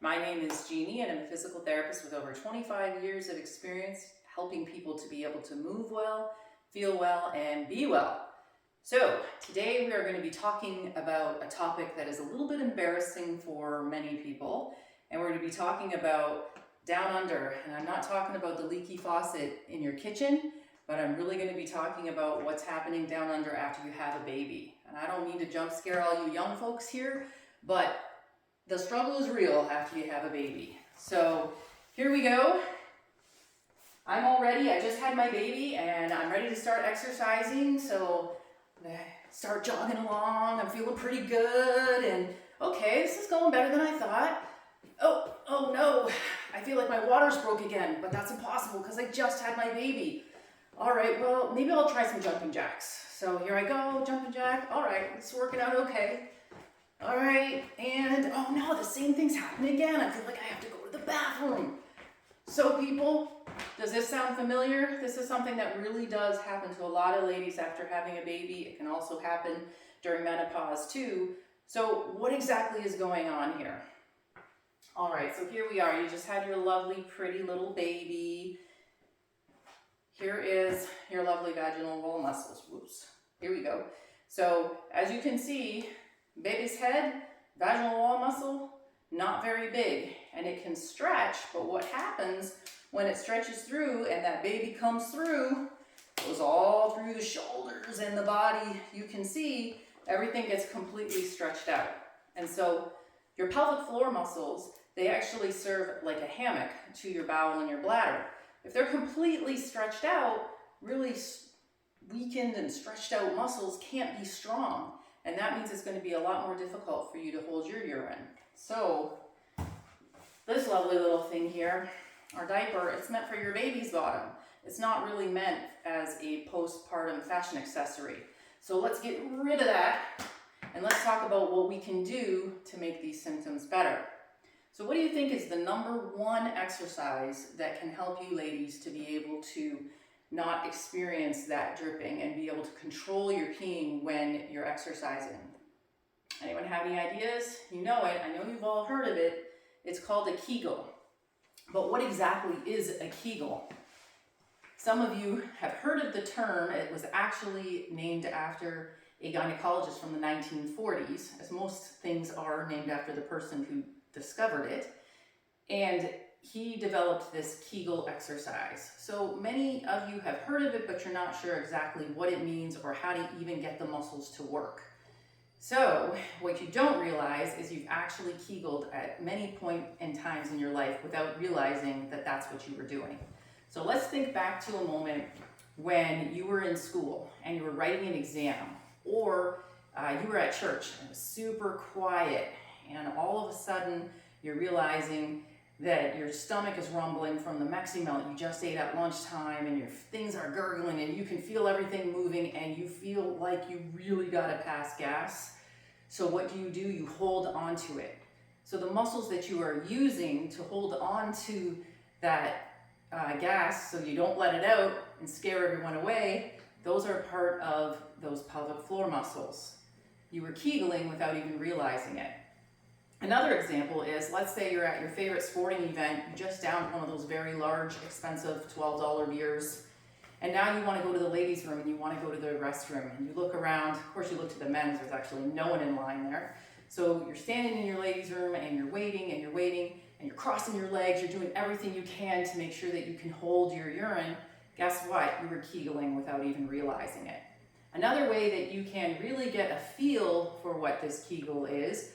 My name is Jeannie and I'm a physical therapist with over 25 years of experience helping people to be able to move well, feel well, and be well. So today we are going to be talking about a topic that is a little bit embarrassing for many people, and we're going to be talking about down under. And I'm not talking about the leaky faucet in your kitchen, but I'm really going to be talking about what's happening down under after you have a baby. And I don't mean to jump scare all you young folks here, but the struggle is real after you have a baby. So here we go. I'm all ready. I just had my baby and I'm ready to start exercising. So I start jogging along. I'm feeling pretty good. And okay, this is going better than I thought. Oh no, I feel like my water's broke again, but that's impossible because I just had my baby. All right, well, maybe I'll try some jumping jacks. So here I go, jumping jack. All right, it's working out okay. All right, and oh no, the same thing's happening again. I feel like I have to go to the bathroom. So people, does this sound familiar? This is something that really does happen to a lot of ladies after having a baby. It can also happen during menopause too. So what exactly is going on here? All right, so here we are. You just had your lovely, pretty little baby. Here is your lovely vaginal wall muscles. Whoops. Here we go. So as you can see, baby's head, vaginal wall muscle, not very big, and it can stretch, but what happens when it stretches through and that baby comes through, goes all through the shoulders and the body, you can see everything gets completely stretched out. And so your pelvic floor muscles, they actually serve like a hammock to your bowel and your bladder. If they're completely stretched out, really weakened and stretched out muscles can't be strong. And that means it's going to be a lot more difficult for you to hold your urine. So this lovely little thing here, our diaper, it's meant for your baby's bottom. It's not really meant as a postpartum fashion accessory. So let's get rid of that and let's talk about what we can do to make these symptoms better. So what do you think is the #1 exercise that can help you ladies to be able to not experience that dripping and be able to control your peeing when you're exercising? Anyone have any ideas? You know it. I know you've all heard of it. It's called a Kegel. But what exactly is a Kegel? Some of you have heard of the term. It was actually named after a gynecologist from the 1940s, as most things are named after the person who discovered it. And he developed this Kegel exercise. So many of you have heard of it, but you're not sure exactly what it means or how to even get the muscles to work. So what you don't realize is you've actually Kegeled at many points and times in your life without realizing that that's what you were doing. So let's think back to a moment when you were in school and you were writing an exam, or you were at church and it was super quiet, and all of a sudden you're realizing that your stomach is rumbling from the Mexi Melt you just ate at lunchtime, and your things are gurgling and you can feel everything moving and you feel like you really gotta pass gas. So what do? You hold on to it. So the muscles that you are using to hold on to that gas so you don't let it out and scare everyone away, those are part of those pelvic floor muscles. You were Kegeling without even realizing it. Another example is, let's say you're at your favorite sporting event, you just downed one of those very large, expensive $12 beers, and now you want to go to the ladies' room and you want to go to the restroom, and you look around. Of course, you look to the men's, there's actually no one in line there. So you're standing in your ladies' room and you're waiting and you're waiting and you're crossing your legs, you're doing everything you can to make sure that you can hold your urine. Guess what? You were Kegeling without even realizing it. Another way that you can really get a feel for what this Kegel is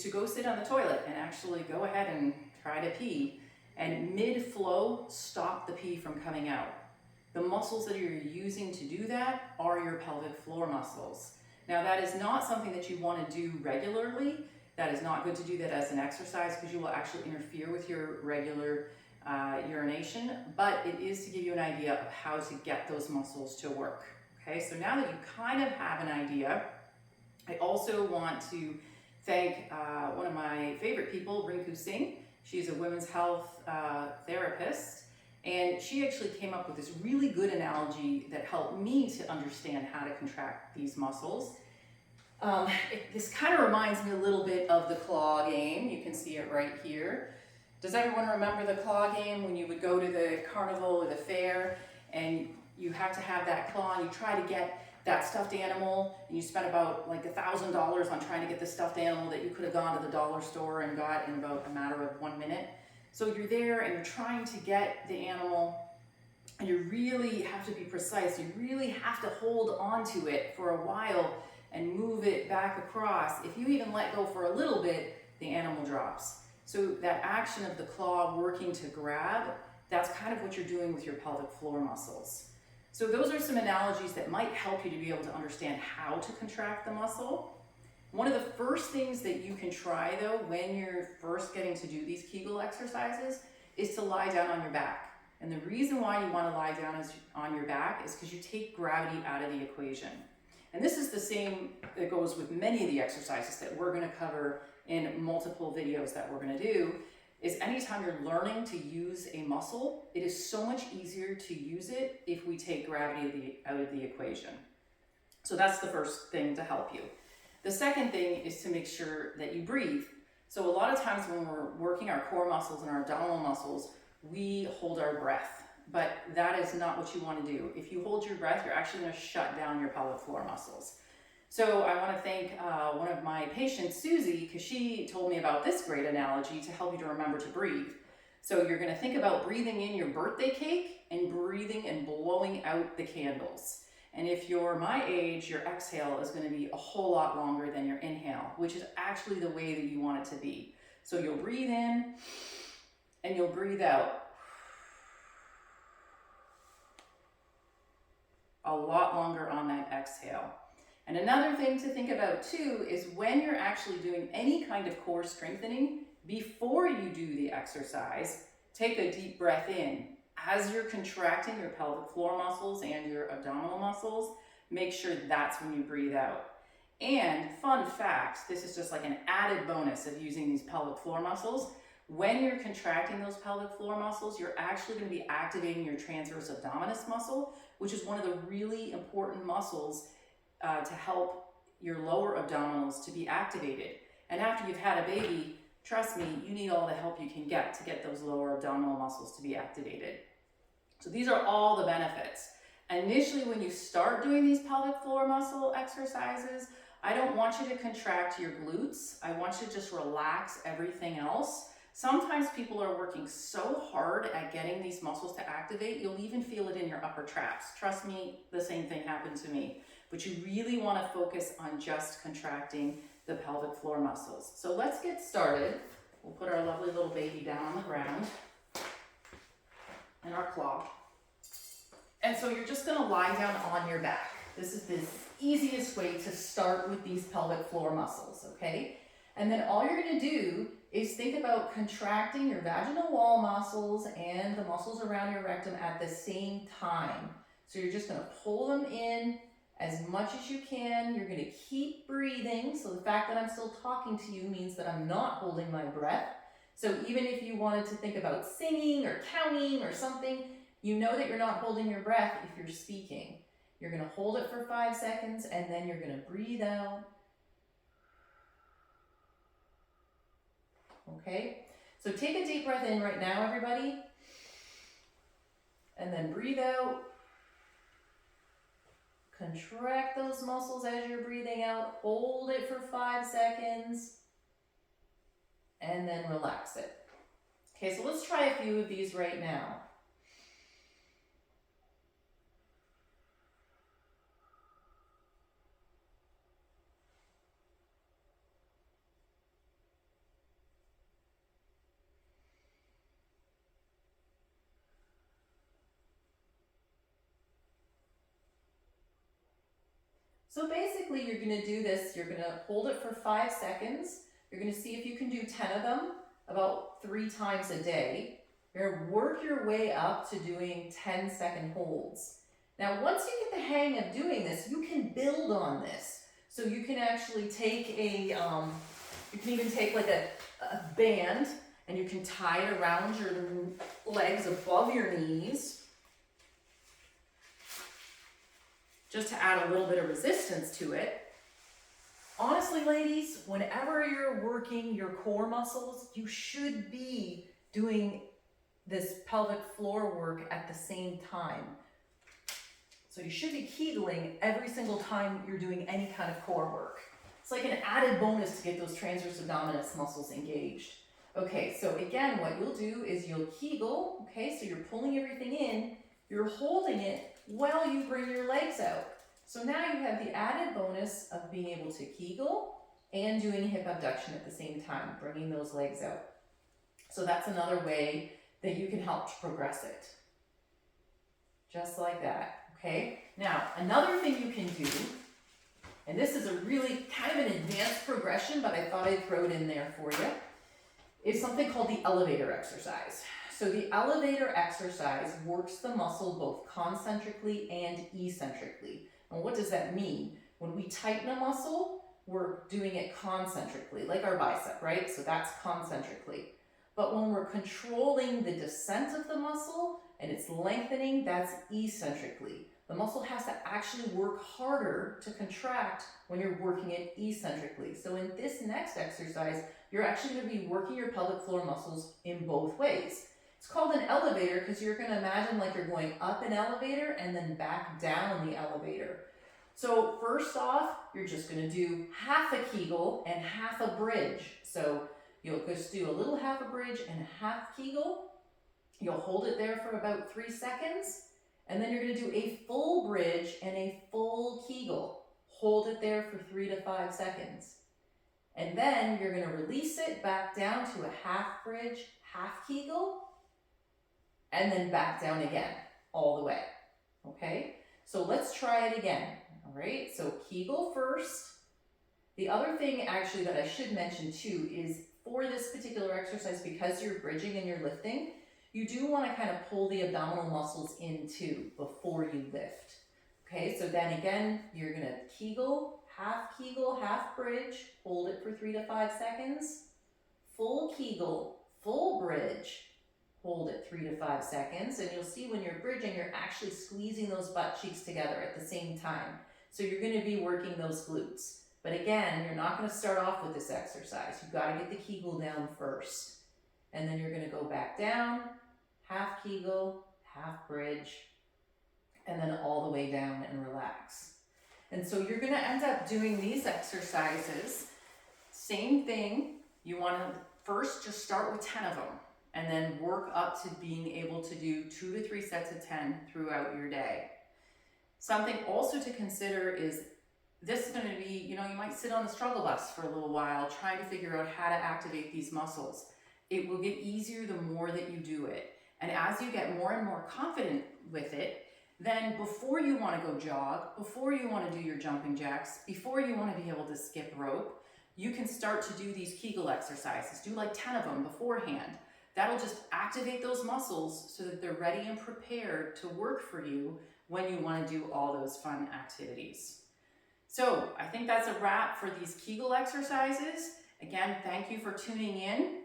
to go sit on the toilet and actually go ahead and try to pee, and mid-flow, stop the pee from coming out. The muscles that you're using to do that are your pelvic floor muscles. Now that is not something that you want to do regularly. That is not good to do that as an exercise because you will actually interfere with your regular urination, but it is to give you an idea of how to get those muscles to work. Okay, so now that you kind of have an idea, I also want to thank one of my favorite people, Rinku Singh. She's a women's health therapist, and she actually came up with this really good analogy that helped me to understand how to contract these muscles. This kind of reminds me a little bit of the claw game. You can see it right here. Does everyone remember the claw game when you would go to the carnival or the fair and you have to have that claw and you try to get that stuffed animal and you spent about like $1,000 on trying to get the stuffed animal that you could have gone to the dollar store and got in about a matter of 1 minute? So you're there and you're trying to get the animal and you really have to be precise. You really have to hold onto it for a while and move it back across. If you even let go for a little bit, the animal drops. So that action of the claw working to grab, that's kind of what you're doing with your pelvic floor muscles. So those are some analogies that might help you to be able to understand how to contract the muscle. One of the first things that you can try though, when you're first getting to do these Kegel exercises, is to lie down on your back. And the reason why you want to lie down on your back is because you take gravity out of the equation. And this is the same that goes with many of the exercises that we're going to cover in multiple videos that we're going to do, is anytime you're learning to use a muscle, it is so much easier to use it if we take gravity out of the equation. So that's the first thing to help you. The second thing is to make sure that you breathe. So a lot of times when we're working our core muscles and our abdominal muscles, we hold our breath, but that is not what you want to do. If you hold your breath, you're actually going to shut down your pelvic floor muscles. So I want to thank one of my patients, Susie, because she told me about this great analogy to help you to remember to breathe. So you're going to think about breathing in your birthday cake and breathing and blowing out the candles. And if you're my age, your exhale is going to be a whole lot longer than your inhale, which is actually the way that you want it to be. So you'll breathe in and you'll breathe out. A lot longer on that exhale. And another thing to think about too is when you're actually doing any kind of core strengthening, before you do the exercise, take a deep breath in. As you're contracting your pelvic floor muscles and your abdominal muscles, make sure that's when you breathe out. And fun fact, this is just like an added bonus of using these pelvic floor muscles. When you're contracting those pelvic floor muscles, you're actually going to be activating your transverse abdominis muscle, which is one of the really important muscles to help your lower abdominals to be activated. And after you've had a baby, trust me, you need all the help you can get to get those lower abdominal muscles to be activated. So these are all the benefits. Initially, when you start doing these pelvic floor muscle exercises, I don't want you to contract your glutes. I want you to just relax everything else. Sometimes people are working so hard at getting these muscles to activate, you'll even feel it in your upper traps. Trust me, the same thing happened to me. But you really want to focus on just contracting the pelvic floor muscles. So let's get started. We'll put our lovely little baby down on the ground and our claw. And so you're just going to lie down on your back. This is the easiest way to start with these pelvic floor muscles, okay? And then all you're going to do is think about contracting your vaginal wall muscles and the muscles around your rectum at the same time. So you're just going to pull them in as much as you can. You're going to keep breathing. So the fact that I'm still talking to you means that I'm not holding my breath. So even if you wanted to think about singing or counting or something, you know that you're not holding your breath if you're speaking. You're going to hold it for 5 seconds and then you're going to breathe out. Okay, so take a deep breath in right now, everybody, and then breathe out. Contract those muscles as you're breathing out. Hold it for 5 seconds, and then relax it. Okay, so let's try a few of these right now. So basically you're going to do this, you're going to hold it for 5 seconds. You're going to see if you can do 10 of them about 3 times a day. You're going to work your way up to doing 10-second holds. Now once you get the hang of doing this, you can build on this. So you can actually take you can even take like a band and you can tie it around your legs above your knees, just to add a little bit of resistance to it. Honestly, ladies, whenever you're working your core muscles, you should be doing this pelvic floor work at the same time. So you should be Kegling every single time you're doing any kind of core work. It's like an added bonus to get those transverse abdominis muscles engaged. Okay, so again, what you'll do is you'll Kegel, okay, so you're pulling everything in, you're holding it while you bring your legs out. So now you have the added bonus of being able to Kegel and doing hip abduction at the same time, bringing those legs out. So that's another way that you can help to progress it. Just like that, okay? Now, another thing you can do, and this is a really kind of an advanced progression, but I thought I'd throw it in there for you, is something called the elevator exercise. So the elevator exercise works the muscle both concentrically and eccentrically. And what does that mean? When we tighten a muscle, we're doing it concentrically, like our bicep, right? So that's concentrically. But when we're controlling the descent of the muscle and it's lengthening, that's eccentrically. The muscle has to actually work harder to contract when you're working it eccentrically. So in this next exercise, you're actually going to be working your pelvic floor muscles in both ways. It's called an elevator because you're going to imagine like you're going up an elevator and then back down the elevator. So first off, you're just going to do half a Kegel and half a bridge. So you'll just do a little half a bridge and a half Kegel. You'll hold it there for about 3 seconds. And then you're going to do a full bridge and a full Kegel. Hold it there for 3 to 5 seconds. And then you're going to release it back down to a half bridge, half Kegel, and then back down again, all the way, okay? So let's try it again, all right? So Kegel first. The other thing actually that I should mention too is for this particular exercise, because you're bridging and you're lifting, you do want to kind of pull the abdominal muscles in too before you lift, okay? So then again, you're going to Kegel, half bridge, hold it for 3 to 5 seconds, full Kegel, full bridge, hold it 3 to 5 seconds, and you'll see when you're bridging, you're actually squeezing those butt cheeks together at the same time. So you're going to be working those glutes. But again, you're not going to start off with this exercise. You've got to get the Kegel down first. And then you're going to go back down, half Kegel, half bridge, and then all the way down and relax. And so you're going to end up doing these exercises. Same thing. You want to first just start with 10 of them and then work up to being able to do 2 to 3 sets of 10 throughout your day. Something also to consider is this is going to be, you might sit on the struggle bus for a little while trying to figure out how to activate these muscles. It will get easier the more that you do it. And as you get more and more confident with it, then before you want to go jog, before you want to do your jumping jacks, before you want to be able to skip rope, you can start to do these Kegel exercises. Do like 10 of them beforehand. That'll just activate those muscles so that they're ready and prepared to work for you when you want to do all those fun activities. So I think that's a wrap for these Kegel exercises. Again, thank you for tuning in.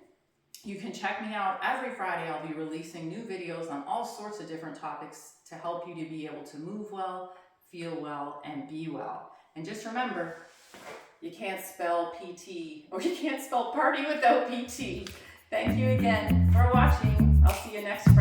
You can check me out every Friday. I'll be releasing new videos on all sorts of different topics to help you to be able to move well, feel well, and be well. And just remember, you can't spell PT or you can't spell party without PT. Thank you again for watching. I'll see you next week.